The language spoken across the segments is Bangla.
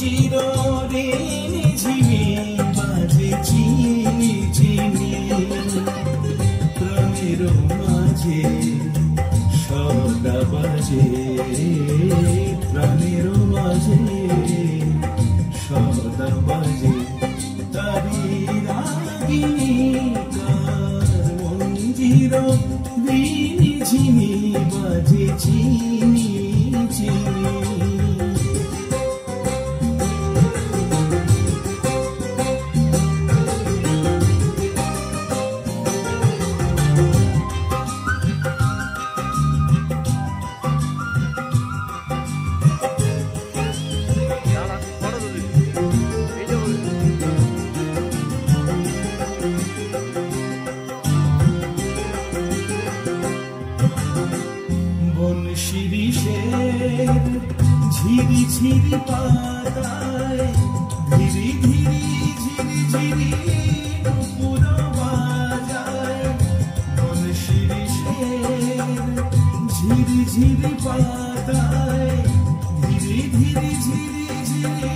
চিরঋণী ঝিমি বাজে চিনি চিনি প্রাণের মাঝে সদা বাজে প্রাণের মাঝে সদা বাজে তারি রাগিনী কার মঞ্জির ঋণী ঝিমি বাজে চিনি চিনি শিরিষের ঝিরি ঝিরি পাতায় ধীরে ধীরে ঝিরি ঝিরি নুপুর বাজায় বন শিরিষের ঝিরি ঝিরি পাতায় ধীরে ধীরে ঝিরি ঝিরি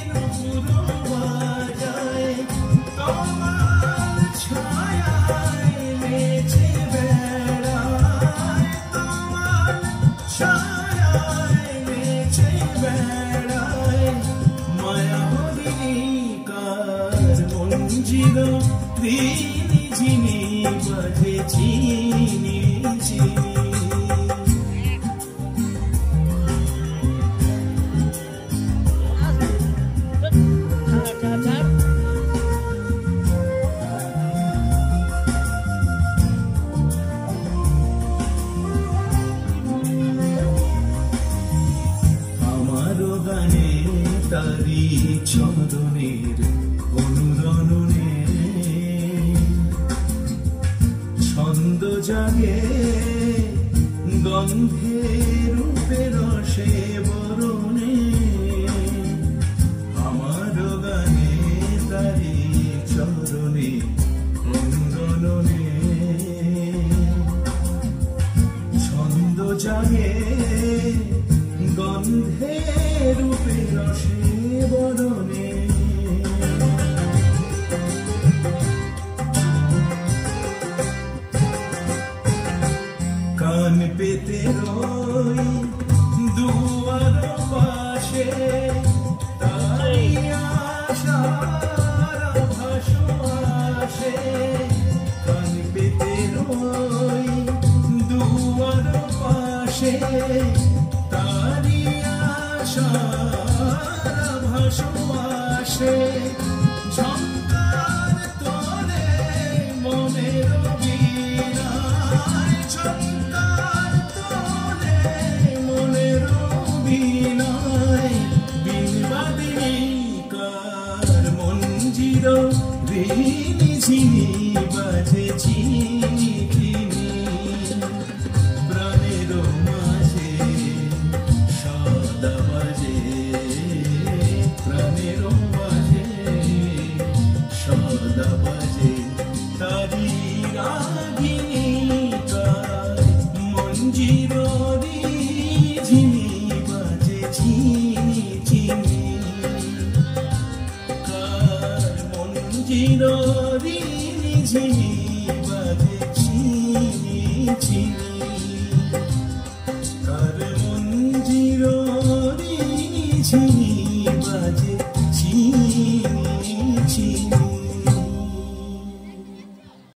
নুপুর বাজায় তোমার ছায়ায় নেচে ছায়ায় নেচে বেড়ায় মায়া হরিণী কার মঞ্জির ঋণী ঝিমি বাজে চিনি চিনি তারি চরণের অনুরণনে ছন্দ জাগে গন্ধে রূপে রসে বরণে আমার গানে তারি চরণে অনুরণনে ছন্দ জাগে গন্ধে রূপে রসে বরণে কান পেতে রই দুয়ার পাশে তাই আশার ভাসো আসে কান পেতে রই দুয়ার পাশে তারি আশার ভাসো আসে ঝঙ্কার তোলে মনের বীণায় ঝঙ্কার তোলে মনের বীণায় বীণবাদিনী কার মঞ্জির ঋণী ঝিমি বাজে চিনি চিনি প্রাণের মাঝে সদা বাজে প্রাণের মাঝে সদা বাজে তারি রাগিনী কার মঞ্জির ঝিমি বাজে চিনি চিনি কার মঞ্জির ঋণী ঝিমি বাজে চিনি চিনি কার মঞ্জির ঋণী ঝিমি বাজে চিনি